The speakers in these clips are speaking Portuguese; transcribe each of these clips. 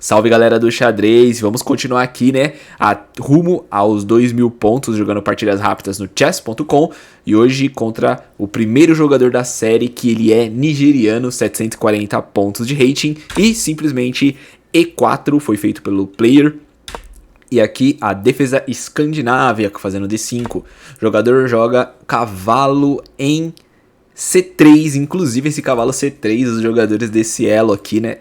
Salve galera do xadrez, vamos continuar aqui, né, rumo aos 2.000 pontos jogando partidas rápidas no chess.com e hoje contra o primeiro jogador da série, que ele é nigeriano, 740 pontos de rating e simplesmente E4 foi feito pelo player. E aqui a defesa escandinávia fazendo D5, o jogador joga cavalo em C3, inclusive esse cavalo C3, os jogadores desse elo aqui, né,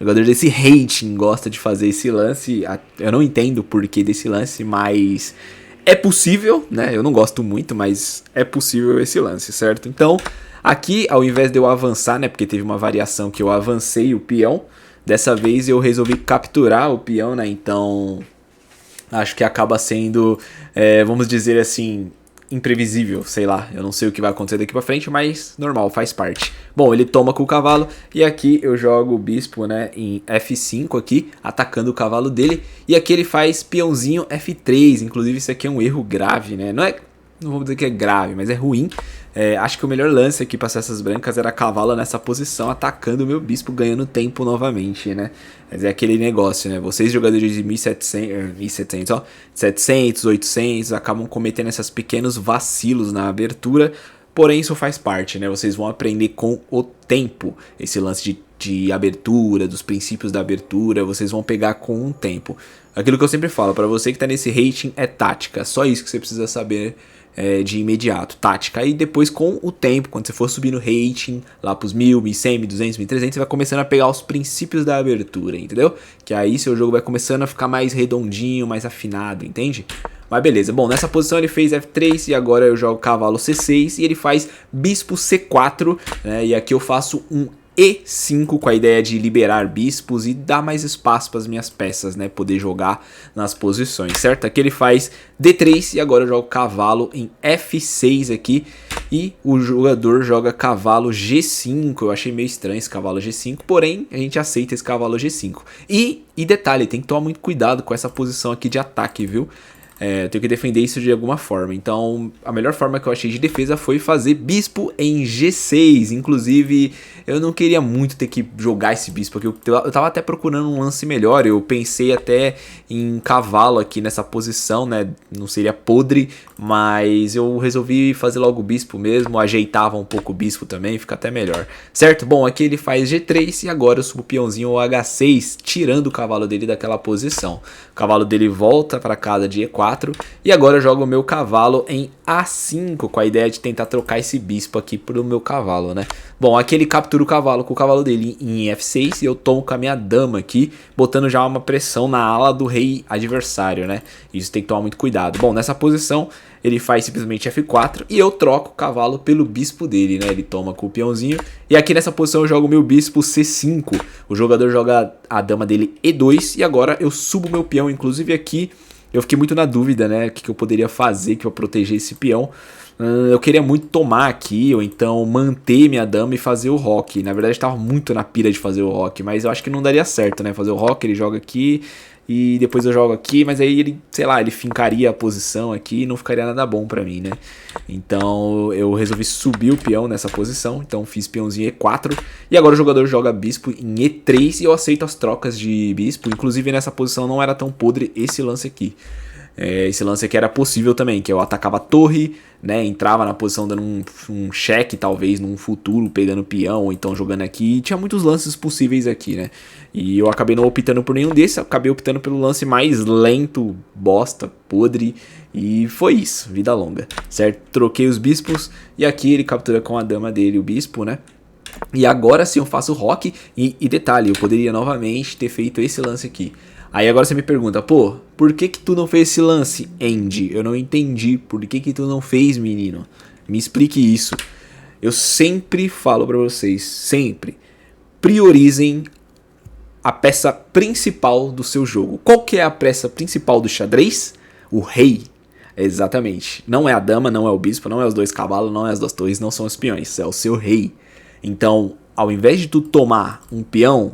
jogador desse rating gosta de fazer esse lance. Eu não entendo o porquê desse lance, mas é possível, né, eu não gosto muito, mas é possível esse lance, certo? Então, aqui, ao invés de eu avançar, né, porque teve uma variação que eu avancei o peão, dessa vez eu resolvi capturar o peão, né, então acho que acaba sendo, vamos dizer assim, imprevisível, sei lá, eu não sei o que vai acontecer daqui pra frente, mas normal, faz parte. Bom, ele toma com o cavalo e aqui eu jogo o bispo, né, em F5 aqui, atacando o cavalo dele, e aqui ele faz peãozinho F3, inclusive isso aqui é um erro grave, né, não vou dizer que é grave, mas é ruim. Acho que o melhor lance aqui para essas brancas era cavalo nessa posição, atacando o meu bispo, ganhando tempo novamente, né? Mas é aquele negócio, né? Vocês jogadores de 1700, ó, 700, 800, acabam cometendo esses pequenos vacilos na abertura, porém isso faz parte, né? Vocês vão aprender com o tempo esse lance de abertura, dos princípios da abertura, vocês vão pegar com o tempo. Aquilo que eu sempre falo, para você que tá nesse rating é tática, só isso que você precisa saber de imediato, tática. Aí depois com o tempo, quando você for subindo rating lá pros 1000, 1100, 1200, 1300, você vai começando a pegar os princípios da abertura, entendeu? Que aí seu jogo vai começando a ficar mais redondinho, mais afinado, entende? Mas beleza, bom, nessa posição ele fez F3 e agora eu jogo cavalo C6 e ele faz bispo C4, né? E aqui eu faço um E5 com a ideia de liberar bispos e dar mais espaço para as minhas peças, né, poder jogar nas posições, certo? Aqui ele faz D3 e agora eu jogo cavalo em F6 aqui e o jogador joga cavalo G5. Eu achei meio estranho esse cavalo G5, porém a gente aceita esse cavalo G5. E detalhe, tem que tomar muito cuidado com essa posição aqui de ataque, viu? Eu tenho que defender isso de alguma forma. Então a melhor forma que eu achei de defesa foi fazer bispo em G6. Inclusive eu não queria muito ter que jogar esse bispo aqui, eu tava até procurando um lance melhor. Eu pensei até em cavalo aqui nessa posição, né, não seria podre, mas eu resolvi fazer logo o bispo mesmo. Ajeitava um pouco o bispo também, fica até melhor, certo? Bom, aqui ele faz G3 e agora eu subo o peãozinho H6, tirando o cavalo dele daquela posição. O cavalo dele volta para casa de E4 e agora eu jogo o meu cavalo em A5 com a ideia de tentar trocar esse bispo aqui pro meu cavalo, né? Bom, aqui ele captura o cavalo com o cavalo dele em F6 e eu tomo com a minha dama aqui, botando já uma pressão na ala do rei adversário, né? Isso tem que tomar muito cuidado. Bom, nessa posição ele faz simplesmente F4 e eu troco o cavalo pelo bispo dele, né? Ele toma com o peãozinho e aqui nessa posição eu jogo o meu bispo C5. O jogador joga a dama dele E2 e agora eu subo meu peão. Inclusive aqui eu fiquei muito na dúvida, né? O que eu poderia fazer para proteger esse peão. Eu queria muito tomar aqui, ou então manter minha dama e fazer o roque. Na verdade, estava muito na pira de fazer o roque, mas eu acho que não daria certo, né? Fazer o roque, ele joga aqui e depois eu jogo aqui, mas aí ele, sei lá, ele fincaria a posição aqui e não ficaria nada bom pra mim, né? Então eu resolvi subir o peão nessa posição, então fiz peãozinho E4 e agora o jogador joga bispo em E3 e eu aceito as trocas de bispo. Inclusive nessa posição não era tão podre esse lance aqui. Esse lance aqui era possível também, que eu atacava a torre, né, entrava na posição dando um cheque talvez num futuro, pegando peão, ou então jogando aqui. Tinha muitos lances possíveis aqui, né, e eu acabei não optando por nenhum desses, acabei optando pelo lance mais lento, bosta, podre, e foi isso, vida longa, certo? Troquei os bispos e aqui ele captura com a dama dele o bispo, né. E agora sim eu faço o roque e detalhe, eu poderia novamente ter feito esse lance aqui. Aí agora você me pergunta, pô, por que tu não fez esse lance, Andy? Eu não entendi, por que tu não fez, menino? Me explique isso. Eu sempre falo pra vocês, sempre, priorizem a peça principal do seu jogo. Qual que é a peça principal do xadrez? O rei. Exatamente. Não é a dama, não é o bispo, não é os dois cavalos, não é as duas torres, não são os peões, é o seu rei. Então, ao invés de tu tomar um peão,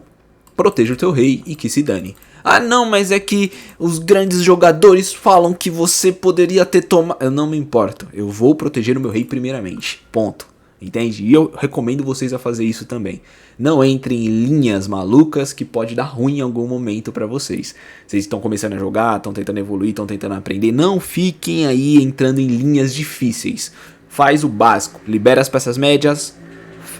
proteja o teu rei e que se dane. Ah não, mas é que os grandes jogadores falam que você poderia ter tomado... Eu não me importo, eu vou proteger o meu rei primeiramente, ponto. entende? E eu recomendo vocês a fazer isso também. Não entrem em linhas malucas que pode dar ruim em algum momento pra vocês. Vocês estão começando a jogar, estão tentando evoluir, estão tentando aprender. Não fiquem aí entrando em linhas difíceis. Faz o básico, libera as peças médias,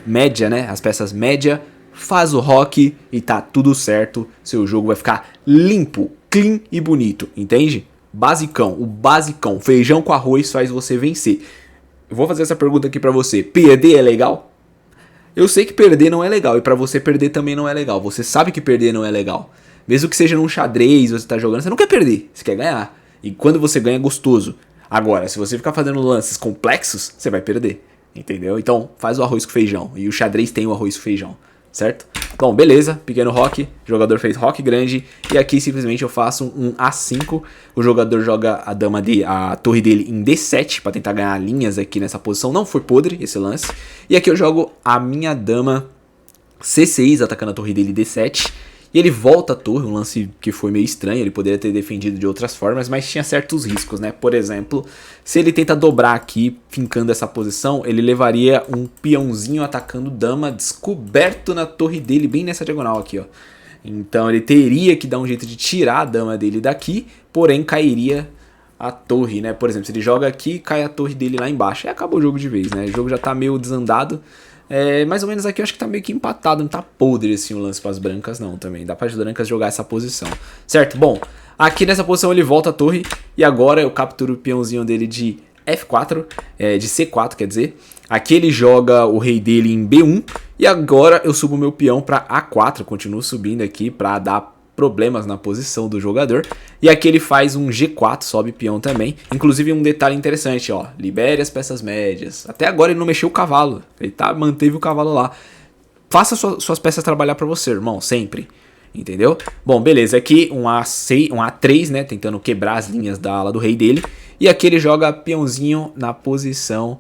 né? As peças média, faz o rock e tá tudo certo. Seu jogo vai ficar limpo, clean e bonito, entende? Basicão, o basicão, feijão com arroz faz você vencer. Eu vou fazer essa pergunta aqui pra você. Perder é legal? Eu sei que perder não é legal e pra você perder também não é legal. Você sabe que perder não é legal. Mesmo que seja num xadrez, você tá jogando, você não quer perder, você quer ganhar. E quando você ganha é gostoso. Agora, se você ficar fazendo lances complexos, você vai perder, entendeu? Então, faz o arroz com feijão. E o xadrez tem o arroz com feijão, certo? Bom, beleza, pequeno rock, o jogador fez rock grande. E aqui simplesmente eu faço um A5. O jogador joga a torre dele em D7 para tentar ganhar linhas aqui nessa posição. Não foi podre esse lance. E aqui eu jogo a minha dama C6 atacando a torre dele D7. E ele volta a torre, um lance que foi meio estranho, ele poderia ter defendido de outras formas, mas tinha certos riscos, né? Por exemplo, se ele tenta dobrar aqui, fincando essa posição, ele levaria um peãozinho atacando dama descoberto na torre dele, bem nessa diagonal aqui, ó. Então ele teria que dar um jeito de tirar a dama dele daqui, porém cairia a torre, né? Por exemplo, se ele joga aqui, cai a torre dele lá embaixo, e acabou o jogo de vez, né? O jogo já tá meio desandado. Mais ou menos aqui eu acho que tá meio que empatado, não tá podre assim o lance pras brancas não também. Dá para as brancas jogar essa posição, certo? Bom, aqui nessa posição ele volta a torre e agora eu capturo o peãozinho dele de F4, de C4 quer dizer. Aqui ele joga o rei dele em B1 e agora eu subo meu peão para A4, continuo subindo aqui para dar problemas na posição do jogador. E aqui ele faz um G4, sobe peão também. Inclusive um detalhe interessante, ó, libere as peças médias. Até agora ele não mexeu o cavalo, ele manteve o cavalo lá. Faça suas peças trabalhar para você, irmão, sempre. Entendeu? Bom, beleza, aqui um A3, né, tentando quebrar as linhas da ala do rei dele. E aqui ele joga peãozinho na posição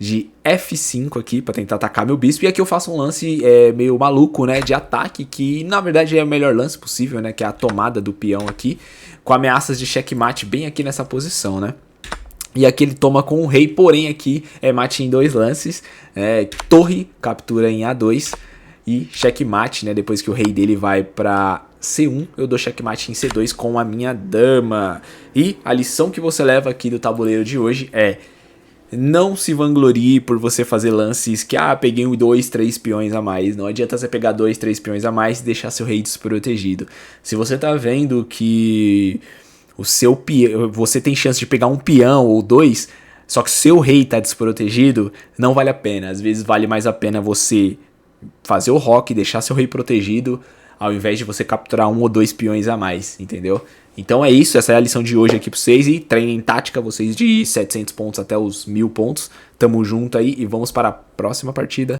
de F5 aqui pra tentar atacar meu bispo. E aqui eu faço um lance meio maluco, né, de ataque, que na verdade é o melhor lance possível, né, que é a tomada do peão aqui, com ameaças de checkmate bem aqui nessa posição, né. E aqui ele toma com o rei, porém aqui é mate em 2 lances, torre, captura em A2 e checkmate, né, depois que o rei dele vai pra C1, eu dou checkmate em C2 com a minha dama. E a lição que você leva aqui do tabuleiro de hoje é: não se vanglorie por você fazer lances que, peguei 2, 3 peões a mais. Não adianta você pegar 2, 3 peões a mais e deixar seu rei desprotegido. Se você tá vendo que você tem chance de pegar um peão ou 2, só que seu rei tá desprotegido, não vale a pena. Às vezes vale mais a pena você fazer o rock, deixar seu rei protegido, ao invés de você capturar 1 ou 2 peões a mais, entendeu? Então é isso, essa é a lição de hoje aqui pra vocês. E treinem tática, vocês de 700 pontos até os 1000 pontos. Tamo junto aí e vamos para a próxima partida.